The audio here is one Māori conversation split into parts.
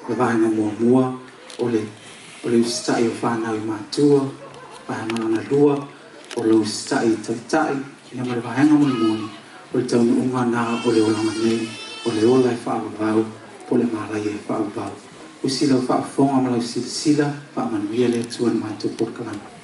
le vaenga mua o le usiusitai o whanau i mātua, vaenga na lua, o le usiusitai tai, ia ma le vaenga moni, o le taunu unga nā o le olanga nei, o le ola e whaavavau, po le malai e whaavavau. Usila o whaafonga ma lau sila, whaamanuia le tuan mai tu porkalana.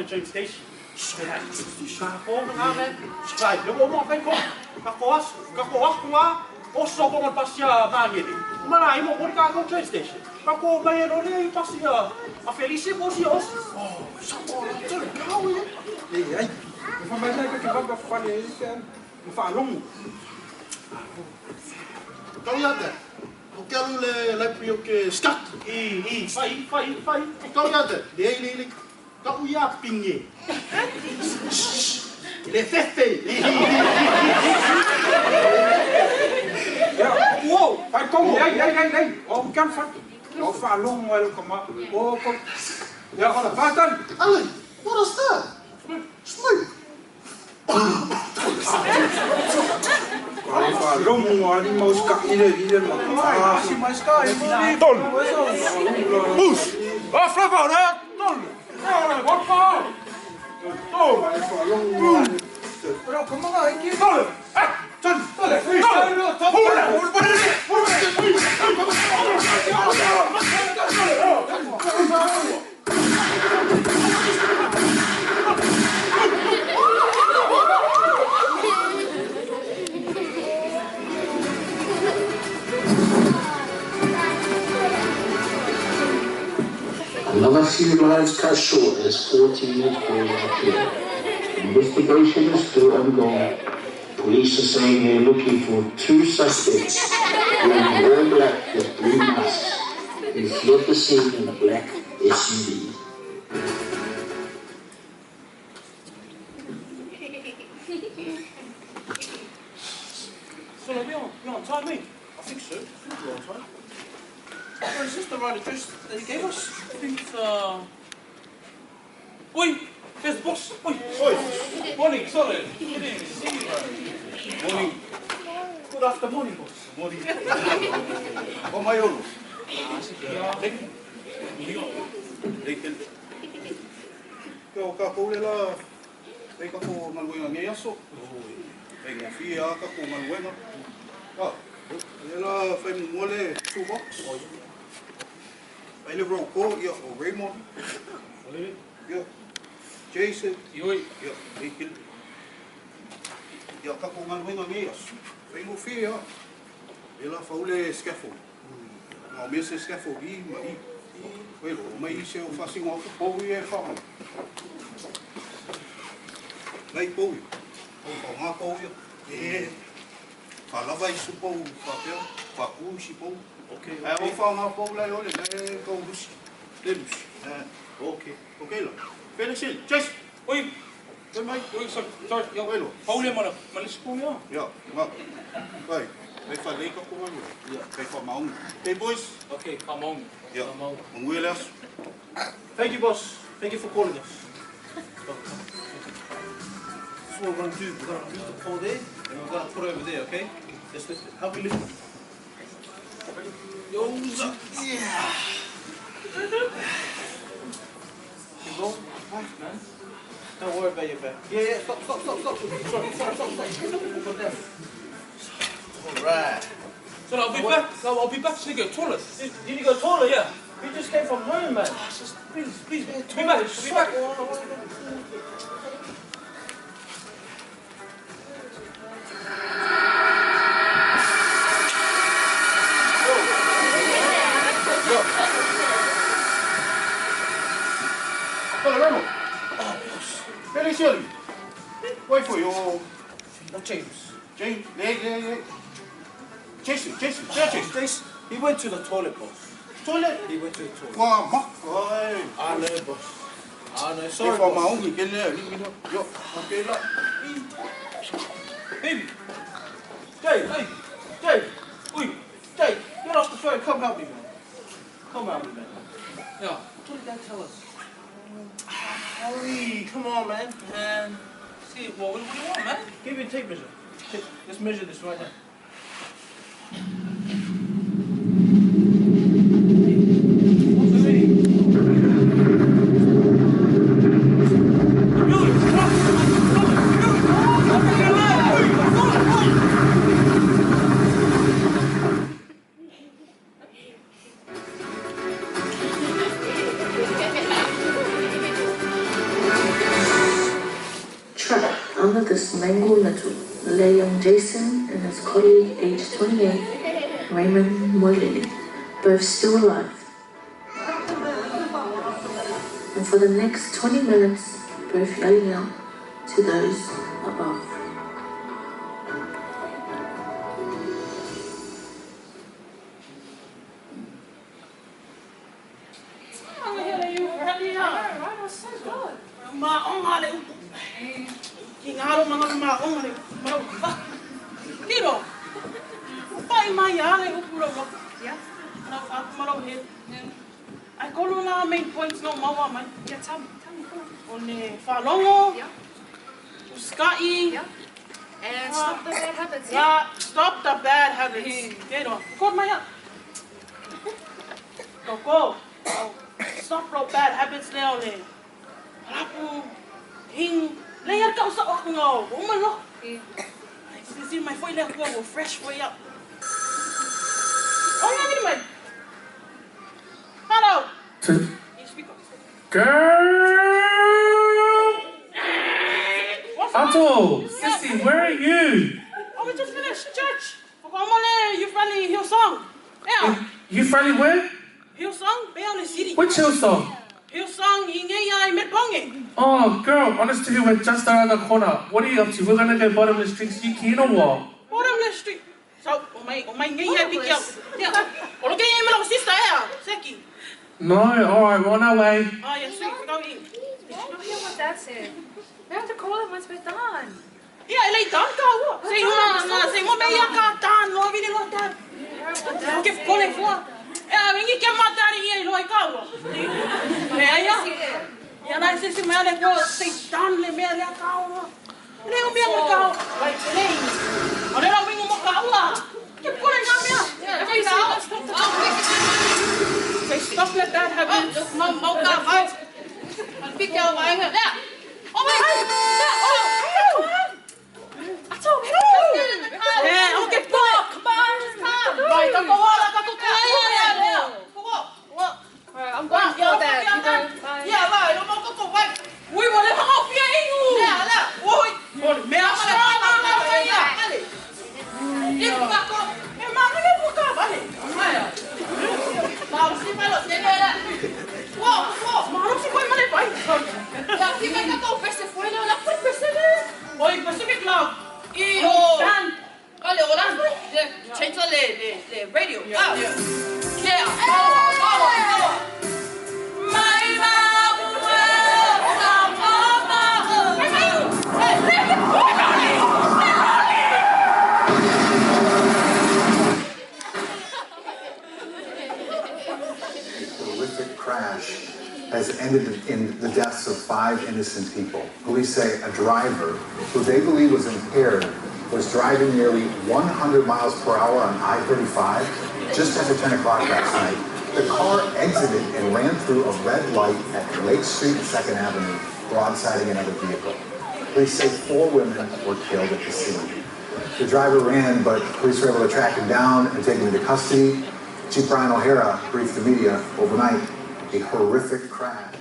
Train station. Kakong namin. Subscribe. Yung umapay ko. Kakuas ko nga. Oso ko magpasya mangin. Malay mo kung kakong train station. Kako mayroon rin pasya. Afelice po siya. Oh, sa oras. Ikaw eh. Ay. Mafamay ka kibag afalice. Mafalong. Ikaw yata. Eu quero ler para que SKIT. Vai. Ikaw yata. Ele Kau ia pingi. Ele é fefe. Kom, nee. Oh, kan van. Oh, Faalogo, welkom maar. Oh, kom. Ja, wat dan? Alan, what is that? Smoke. Faalogo, die moest hier man. Ah, zie maar sky. Ton. Boes. Wat flauw, hè? Ton. Ja, wat maar. Ton. Faalogo. Bro, kom maar, ik hier. Ton. Ton. Another few lives cut short as 14 years old appear. Investigation is still ongoing. Police are saying they're looking for 2 suspects wearing all black with blue masks who fled the scene in a black SUV. So we on time, mate? I think so. We're on time. Where is this the right address that he gave us? I think Oi! There's the boss! Oi! Morning, sorry. Good evening. See you, bro. Morning. Good afternoon, boss. Morning. What am I on? Leiken. Kau ka poulela. Ei ka ko maluenga ngai aso. Ei nga fia ka ko maluenga. Ah, ela fai mole 2 box. Ele roko ia o Raymond. Ia. Jason. Ioi. Ia, Leiken. Ia ka ko maluenga ngai aso. Fai mo fia. Ela faule scaffold. Não, mesmo scaffold aí, well, mas eu faço um outro povo e é fácil. Daí povo, o uma povo, falava isso povo, papel, pacuchi povo. Ok. É, vou falar uma povo lá, olha, é povo dos dedos. Ok. Ok lá. Felix, Jason. Oi. Oi, mãe. Oi, sorry. Eu velo. Paulo, mano, mas isso povo já. Já, vai. Vai falei com a comando. Vai formar Hey boys. Okay, come on. Yeah. On wheel us. Thank you, boss. Thank you for calling us. This is what we're going to do. We're going to lift the pole there, and we're going to put it over there, okay? Let's lift it. Help me lift it. Yo, yeah. Keep going. Nice, man. Don't worry about your back. Yeah, stop. Put that. Alright. So I'll be back. I'll be back to go toilet. Did you go toilet? Yeah. We just came from home, man. Please, be back. Hello, oh, boss. Very silly. Wait for you. No, James. Yeah. Jason. He went to the toilet, boss. Toilet? He went to the toilet. Wow, I know, boss. I know. Sorry, boss. My own, get there. Yo, okay, look. Baby. Jay. Oi, Jay, get off the phone. Come help me, man. Yeah. What did Dad tell us? Hurry, come on, man. See, what do you want, man? Give me a tape measure. Let's measure this right now. Trapped under this mango nettle lay young Jason and his colleague, aged 28, Raymond Moilili, both still alive. And for the next 20 minutes, both yelling out to those above. look. Yeah. No, I'm here. I call on our main points no more, man. Yeah, tell me. On the Faalogo. Yeah. SKIT. Yeah. And stop the bad habits. Yeah, stop the bad habits. Get on. Call my up. Go. Stop the bad habits now, le. Rapu, hing, layer kau sa ako nga. Umalo. See my foot left go fresh way up. Oh, yeah, man. Hello. Girl! Otto, sissy, where are you? Oh, we just finished church. You finally Hillsong. Yeah. You finally where? Hillsong, be on the city. Which Hillsong? Hillsong, ingay Melbourne. Oh, girl, honest to you, we're just around the corner. What are you up to? We're gonna go bottomless drinks. You know what? Bottomless street. So, my ingay big up. Yeah. Oh, look at my sister here, Seki. No, alright, we're on our way. Oh, yeah, sweet. Go in. Did you not hear what Dad said? We have to call him once we're done. Yeah, like done, go. Say, mo be ya ka done, no, we didn't done. Okay, call it for. Yeah, when you get my daddy here, like go. Yeah, I say, me ale go, say done, le me ale go. Le me ale go. Like, le. Ole la wingo mo ka. Keep calling on me. Every now. Say, stop that bad habit. No, ka. I'll pick out my hand. Oh my God! I told him. Yeah, okay, come on, just come. Right, don't go all up, don't go. Yeah. What? I'm going to go there. Yeah, right, don't go back. We will let him off here. Yeah. What? Me, I'm change the radio. Horrific crash has ended in the deaths of 5 innocent people. Police say a driver, who they believe was impaired, was driving nearly 100 miles per hour on I-35 just after 10 o'clock last night. The car exited and ran through a red light at Lake Street and 2nd Avenue, broadsiding another vehicle. Police say 4 women were killed at the scene. The driver ran, but police were able to track him down and take him into custody. Chief Brian O'Hara briefed the media overnight. A horrific crash.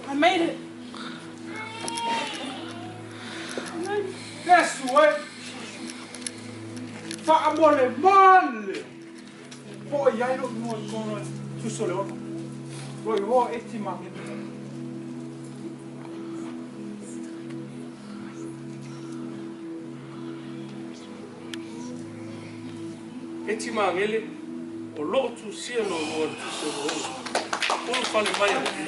I made it. That's what. Faamole male. Boy, I don't know what's going on. Too solo. Boy, what 80 man. Eti mangele o lo tu sia no no tu so o fale mai o que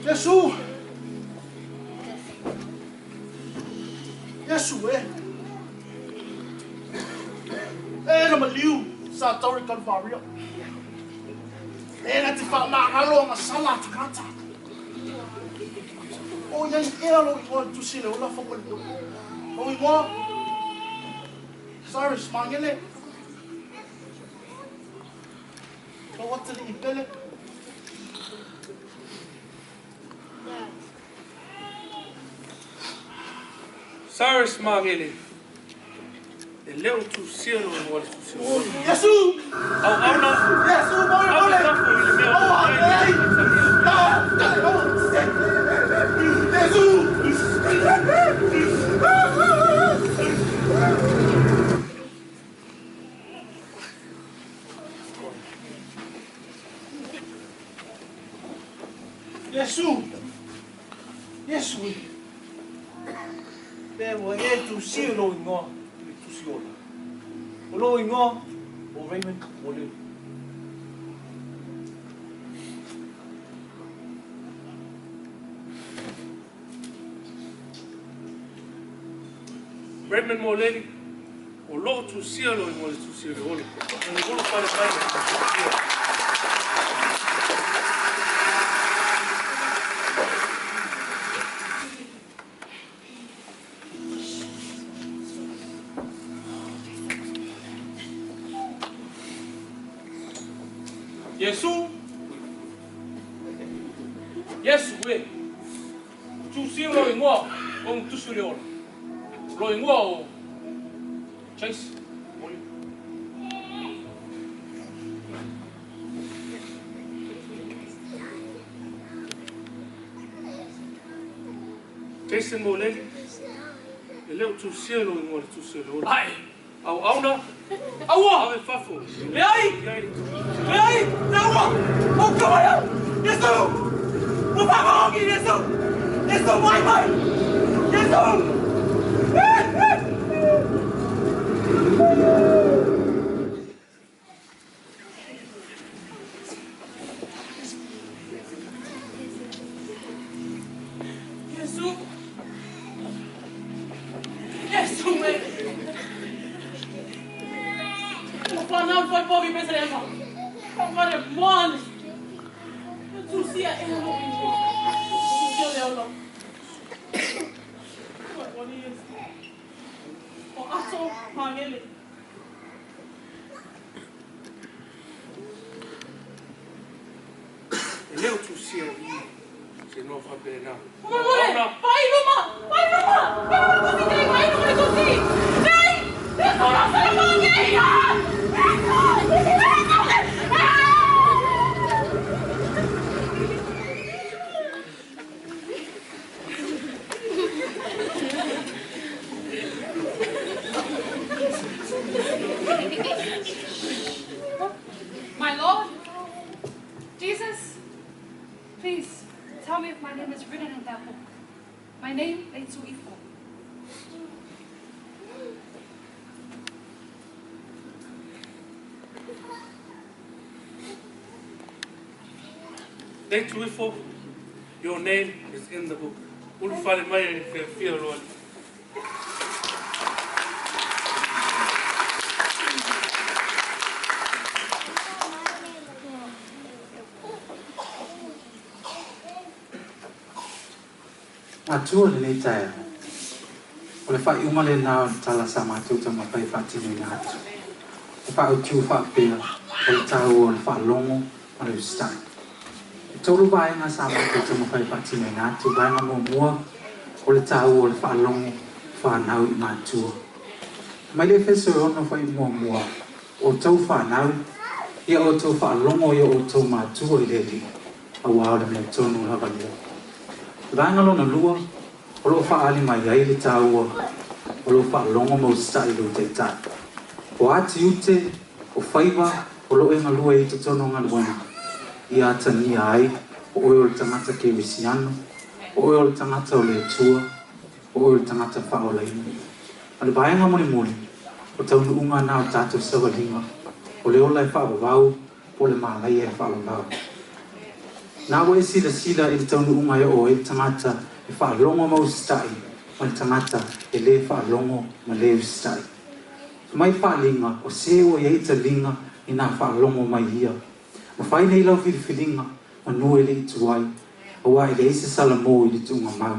Yesu no maliu sa tori kan vario. Na te fa na halo ma sala te kata. O ia ea lo ingoa tusi le ola whakole tu. Lo ingoa. Cyrus mangele. Lo watele I pele. Cyrus mangele. E leo tu sielo e wale tu sielo. Yesu! Au na. Yesu, mole, mole! Yesu! Yesu! Pero e tu sielo ingoa. Olo ingoa o Raymond Mole. Raymond Moleli, o lo tu sielo e wale tu sielo. O lo fale mai. Yesu we. Tu sielo ingoa o tu sielo. Lo ingoa o Chase. Jason Moleli, e leo tu sielo e ngore tu sielo. Ai, Au na, aua, ave fafo. le ai, le aua, o kawaia, Yesu, o whakaongi, Yesu, Yesu, mai, Yesu. Leo tu sielo, se no fa bene. My Lord, Jesus, please tell me if my name is written in that book. My name is Uifo. Uifo, your name is in the book. Ulfale mai e fia roa. Atua le nei tae. O le whai uma le nao tala sa mātou ta mapai whatinu na atu. Le whai o tiu whapea o le tau o le whalongo o le ustai. E tolu vaenga sa mātou ta mapai whatinu na atu. Vaenga mua o le tau o le whalongo whanau I mātua. Mai le wheso e ono whai mua o tau whanau ia o tau whalongo ia o tau mātua I le li. A wao le mea tonu hava lea. Vangalo na lua, o lo whaali mai ai le tāua, o lo whaalongo mau stai lo te tai. O ati ute, o whaiva, o lo enga lua I te tono ngā luana. I ata ni ai, o oi o le tangata ke wisiano, o oi o le tangata o le tua, o oi o le tangata whao leini. A le vaenga muli, o taunu unga nā o tātou sawalinga, o le ola e whao wau, o le mālai e whao wau. Nā wa e sila I le taunu unga e o e tangata e whaalongo mau stai, ma le tangata e le whaalongo ma le stai. Mai whaalinga o seo e eita linga I nā whaalongo mai hia. Ma whaine I lau whiriwhiringa ma nue le I tuai, Awa i le ise salamo i le tunga mau.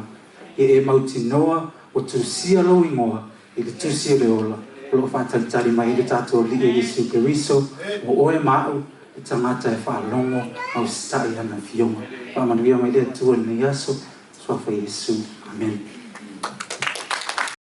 E mauti noa o tu sia lo ingoa i le tusi o le ola. Lo whātalitari mai i le tātua li e Yesu Keriso o oe mau i tangata e whaalongo au stai ana fionga. Whamanuia mai le atua ni aso, swafa Yesu. Amen.